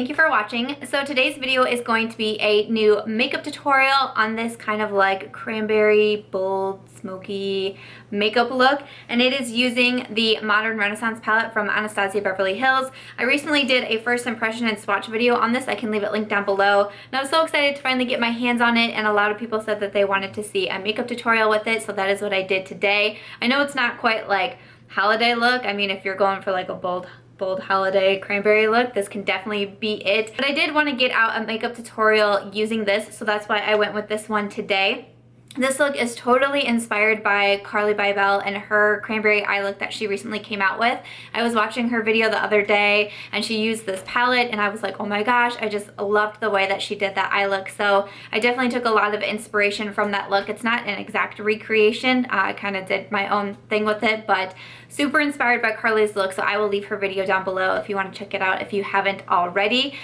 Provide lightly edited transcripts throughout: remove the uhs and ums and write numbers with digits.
thank you for watching. So today's video is going to be a new makeup tutorial on this kind of like cranberry, bold, smoky makeup look, and it is using the Modern Renaissance palette from Anastasia Beverly Hills. I recently did a first impression and swatch video on this. I can leave it linked down below, and I was so excited to finally get my hands on it, and a lot of people said that they wanted to see a makeup tutorial with it, so that is what I did today. I know it's not quite like holiday look. I mean, if you're going for like a bold holiday cranberry look, this can definitely be it. But I did want to get out a makeup tutorial using this, so that's why I went with this one today. This look is totally inspired by Carli Bybel and her cranberry eye look that she recently came out with. I was watching her video the other day and she used this palette and I was like, oh my gosh, I just loved the way that she did that eye look. So I definitely took a lot of inspiration from that look. It's not an exact recreation. I kind of did my own thing with it, but super inspired by Carli's look, so I will leave her video down below if you want to check it out if you haven't already.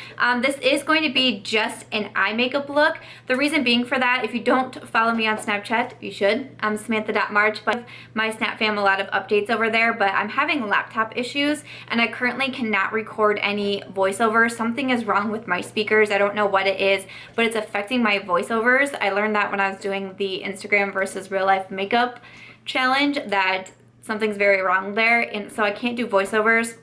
This is going to be just an eye makeup look. The reason being for that, if you don't follow me on Snapchat, you should. I'm Samantha.March, but my Snap fam a lot of updates over there, but I'm having laptop issues and I currently cannot record any voiceovers. Something is wrong with my speakers. I don't know what it is, but it's affecting my voiceovers. I learned that when I was doing the Instagram versus real life makeup challenge, that something's very wrong there, and so I can't do voiceovers.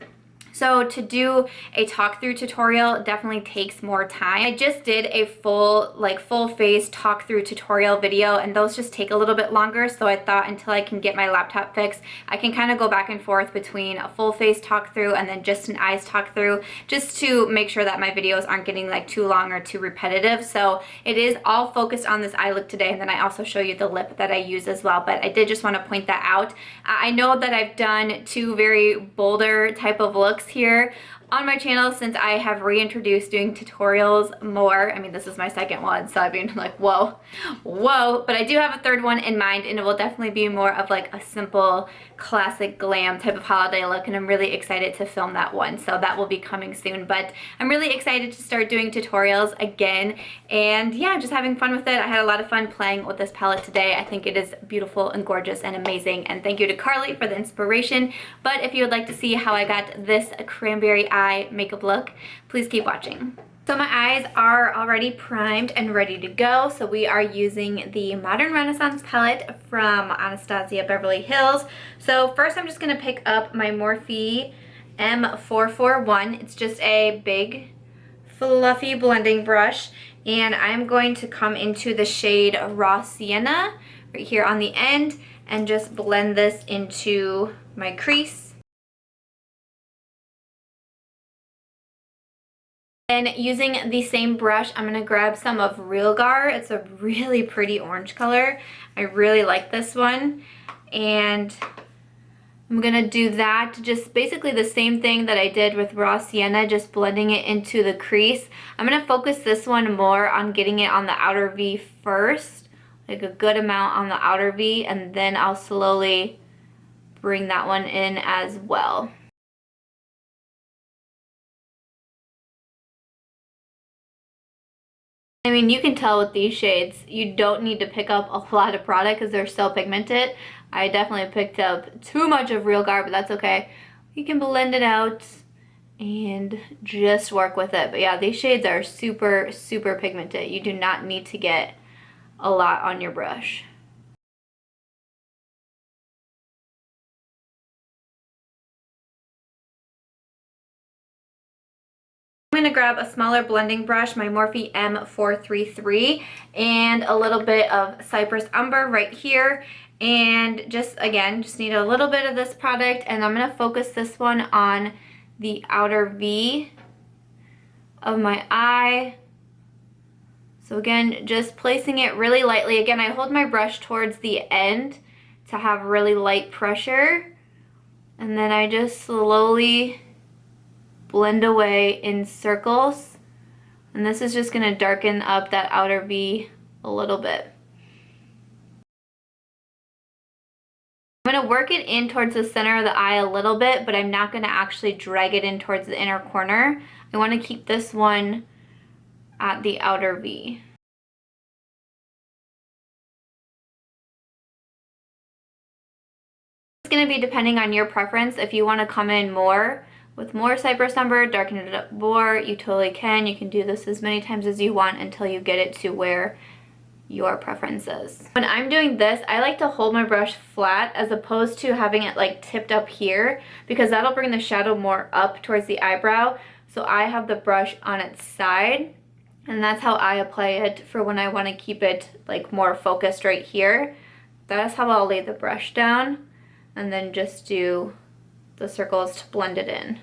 So to do a talk through tutorial definitely takes more time. I just did a full face talk through tutorial video, and those just take a little bit longer, so I thought until I can get my laptop fixed, I can kind of go back and forth between a full face talk through and then just an eyes talk through, just to make sure that my videos aren't getting like too long or too repetitive. So it is all focused on this eye look today, and then I also show you the lip that I use as well, but I did just want to point that out. I know that I've done two very bolder type of looks here on my channel since I have reintroduced doing tutorials more. I mean, this is my second one, so I've been like, whoa, but I do have a third one in mind, and it will definitely be more of like a simple classic glam type of holiday look, and I'm really excited to film that one, so that will be coming soon. But I'm really excited to start doing tutorials again, and yeah, just having fun with it. I had a lot of fun playing with this palette today. I think it is beautiful and gorgeous and amazing, and thank you to Carli for the inspiration. But if you would like to see how I got this cranberry eye makeup look, please keep watching. So my eyes are already primed and ready to go. So we are using the Modern Renaissance palette from Anastasia Beverly Hills. So first I'm just going to pick up my Morphe M441. It's just a big fluffy blending brush, and I'm going to come into the shade Raw Sienna right here on the end and just blend this into my crease. And using the same brush, I'm going to grab some of Realgar. It's a really pretty orange color. I really like this one. And I'm going to do that, just basically the same thing that I did with Raw Sienna, just blending it into the crease. I'm going to focus this one more on getting it on the outer V first, like a good amount on the outer V, and then I'll slowly bring that one in as well. I mean, you can tell with these shades, you don't need to pick up a lot of product because they're so pigmented. I definitely picked up too much of Realgar, but that's okay. You can blend it out and just work with it. But yeah, these shades are super, super pigmented. You do not need to get a lot on your brush. I'm going to grab a smaller blending brush, my Morphe M433, and a little bit of Cypress Umber right here. And just need a little bit of this product, and I'm going to focus this one on the outer V of my eye. So again, just placing it really lightly. Again, I hold my brush towards the end to have really light pressure, and then I just slowly blend away in circles, and this is just going to darken up that outer V a little bit. I'm going to work it in towards the center of the eye a little bit, but I'm not going to actually drag it in towards the inner corner. I want to keep this one at the outer V. It's going to be depending on your preference. If you want to come in more with more Cypress Umber, darken it up more. You totally can. You can do this as many times as you want until you get it to where your preference is. When I'm doing this, I like to hold my brush flat as opposed to having it like tipped up here, because that'll bring the shadow more up towards the eyebrow. So I have the brush on its side, and that's how I apply it for when I want to keep it like more focused right here. That's how I'll lay the brush down and then just do the circles to blend it in.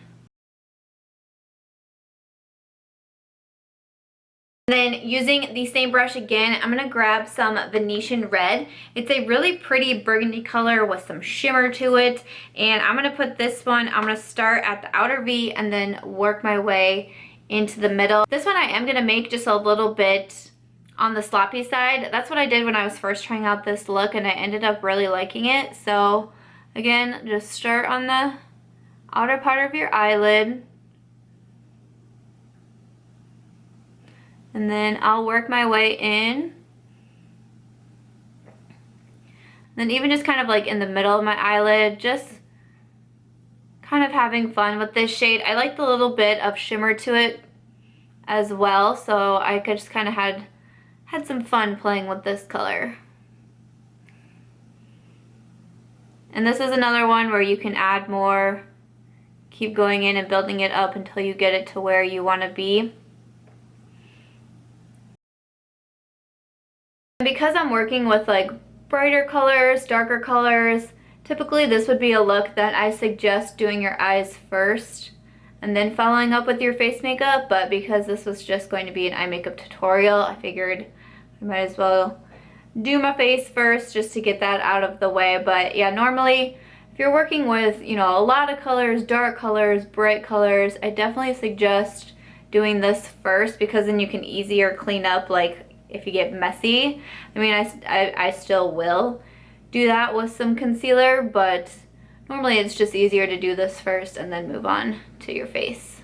Then using the same brush again, I'm going to grab some Venetian Red. It's a really pretty burgundy color with some shimmer to it. And I'm going to put this one, I'm going to start at the outer V and then work my way into the middle. This one I am going to make just a little bit on the sloppy side. That's what I did when I was first trying out this look, and I ended up really liking it. So again, just start on the outer part of your eyelid. And then I'll work my way in. Then even just kind of like in the middle of my eyelid, just kind of having fun with this shade. I like the little bit of shimmer to it as well, so I could just kind of had some fun playing with this color. And this is another one where you can add more, keep going in and building it up until you get it to where you want to be. Because I'm working with like brighter colors, darker colors, typically this would be a look that I suggest doing your eyes first and then following up with your face makeup, but because this was just going to be an eye makeup tutorial, I figured I might as well do my face first just to get that out of the way. But yeah, normally if you're working with, you know, a lot of colors, dark colors, bright colors, I definitely suggest doing this first, because then you can easier clean up like if you get messy. I mean, I still will do that with some concealer, but normally it's just easier to do this first and then move on to your face.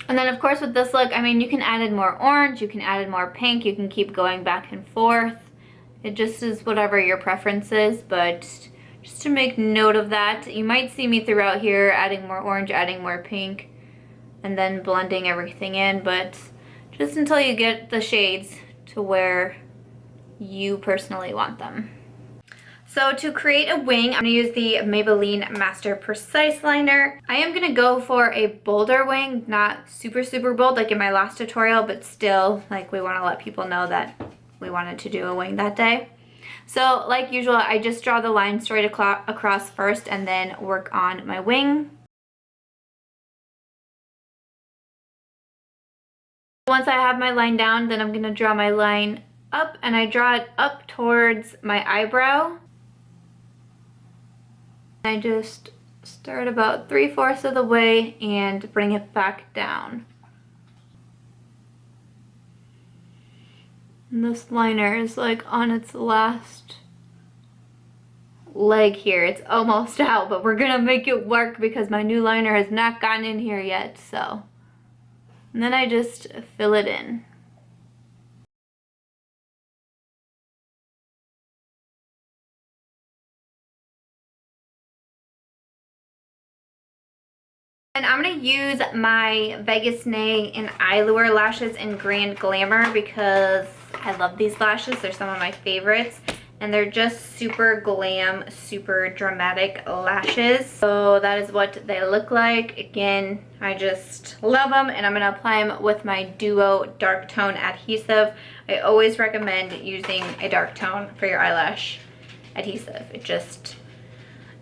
And then of course with this look, I mean, you can add in more orange, you can add in more pink, you can keep going back and forth. It just is whatever your preference is, but just to make note of that, you might see me throughout here adding more orange, adding more pink, and then blending everything in, but just until you get the shades to where you personally want them. So to create a wing, I'm going to use the Maybelline Master Precise Liner. I am going to go for a bolder wing, not super bold like in my last tutorial, but still, like, we want to let people know that we wanted to do a wing that day. So like usual, I just draw the line straight across first and then work on my wing. Once I have my line down, then I'm going to draw my line up, and I draw it up towards my eyebrow. I just start about 3/4 of the way and bring it back down. And this liner is like on its last leg here. It's almost out, but we're gonna make it work because my new liner has not gotten in here yet, so. And then I just fill it in. And I'm going to use my Vegas Nay and Eylure lashes in Grand Glamour because I love these lashes. They're some of my favorites. And they're just super glam, super dramatic lashes. So that is what they look like. Again, I just love them, and I'm going to apply them with my Duo Dark Tone Adhesive. I always recommend using a dark tone for your eyelash adhesive. It just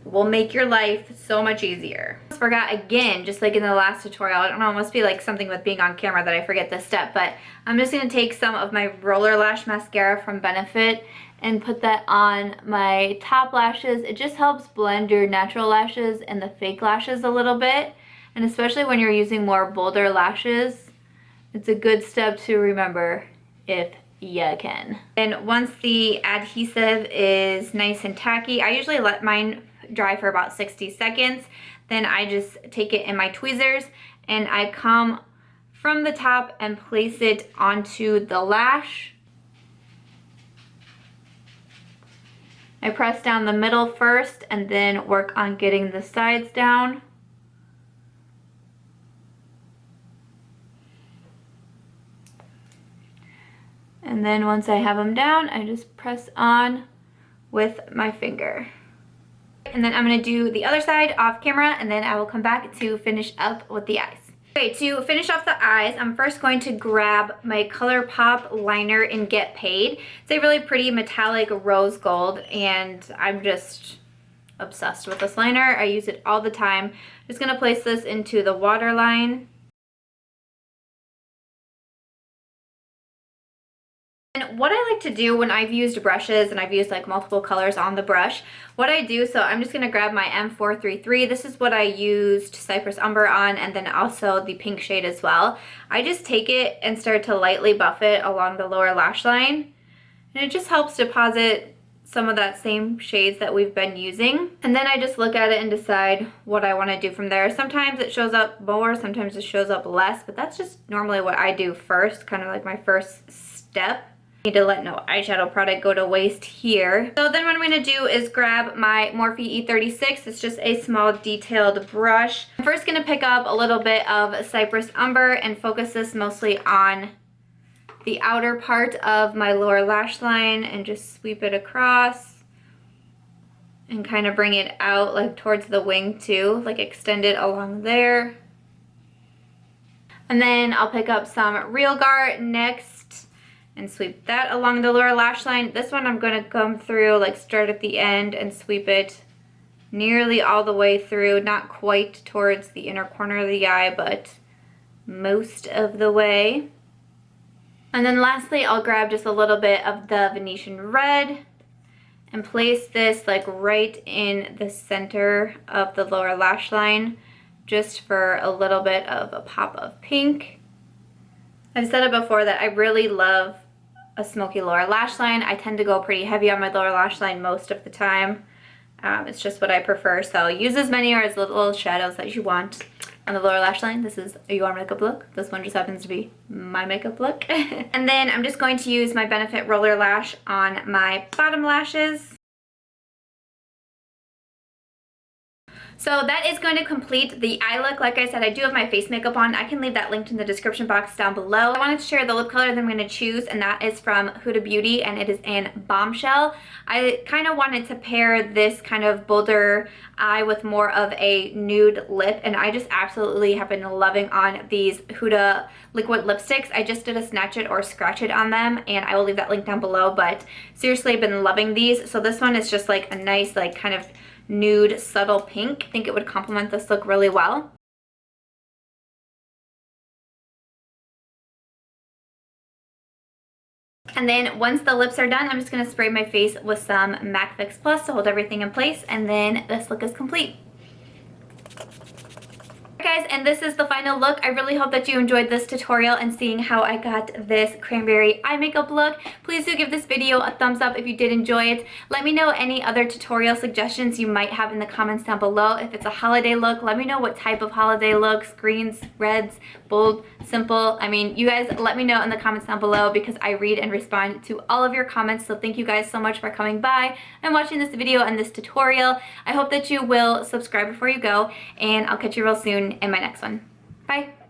will make your life so much easier. I forgot again, just like in the last tutorial. I don't know, it must be like something with being on camera that I forget this step, but I'm just going to take some of my Roller Lash Mascara from Benefit and put that on my top lashes. It just helps blend your natural lashes and the fake lashes a little bit, and especially when you're using more bolder lashes, it's a good step to remember if you can. And once the adhesive is nice and tacky, I usually let mine dry for about 60 seconds. Then I just take it in my tweezers and I come from the top and place it onto the lash. I press down the middle first and then work on getting the sides down. And then once I have them down, I just press on with my finger. And then I'm going to do the other side off camera, and then I will come back to finish up with the eyes. Okay, to finish off the eyes, I'm first going to grab my Colourpop liner in Get Paid. It's a really pretty metallic rose gold, and I'm just obsessed with this liner. I use it all the time. I'm just going to place this into the waterline. And what I like to do when I've used brushes and I've used like multiple colors on the brush, what I do, so I'm just going to grab my M433. This is what I used Cypress Umber on, and then also the pink shade as well. I just take it and start to lightly buff it along the lower lash line. And it just helps deposit some of that same shades that we've been using. And then I just look at it and decide what I want to do from there. Sometimes it shows up more, sometimes it shows up less, but that's just normally what I do first, kind of like my first step. Need to let no eyeshadow product go to waste here. So then what I'm going to do is grab my Morphe E36. It's just a small detailed brush. I'm first going to pick up a little bit of Cypress Umber and focus this mostly on the outer part of my lower lash line and just sweep it across and kind of bring it out like towards the wing too, like extend it along there. And then I'll pick up some Realgar next and sweep that along the lower lash line. This one I'm going to come through, like start at the end and sweep it nearly all the way through, not quite towards the inner corner of the eye, but most of the way. And then lastly, I'll grab just a little bit of the Venetian Red and place this like right in the center of the lower lash line, just for a little bit of a pop of pink. I've said it before that I really love a smoky lower lash line. I tend to go pretty heavy on my lower lash line most of the time. It's just what I prefer. So use as many or as little shadows as you want on the lower lash line. This is your makeup look. This one just happens to be my makeup look. And then I'm just going to use my Benefit Roller Lash on my bottom lashes. So that is going to complete the eye look. Like I said, I do have my face makeup on. I can leave that linked in the description box down below. I wanted to share the lip color that I'm going to choose, and that is from Huda Beauty, and it is in Bombshell. I kind of wanted to pair this kind of bolder eye with more of a nude lip, and I just absolutely have been loving on these Huda liquid lipsticks. I just did a snatch it or scratch it on them, and I will leave that link down below, but seriously, I've been loving these. So this one is just like a nice, like kind of nude subtle pink. I think it would complement this look really well. And then once the lips are done, I'm just going to spray my face with some MAC Fix Plus to hold everything in place, and then this look is complete. Guys, and this is the final look. I really hope that you enjoyed this tutorial and seeing how I got this cranberry eye makeup look. Please do give this video a thumbs up if you did enjoy it. Let me know any other tutorial suggestions you might have in the comments down below. If it's a holiday look, let me know what type of holiday looks, greens, reds, bold, simple. I mean, you guys let me know in the comments down below because I read and respond to all of your comments. So thank you guys so much for coming by and watching this video and this tutorial. I hope that you will subscribe before you go, and I'll catch you real soon in my next one. Bye.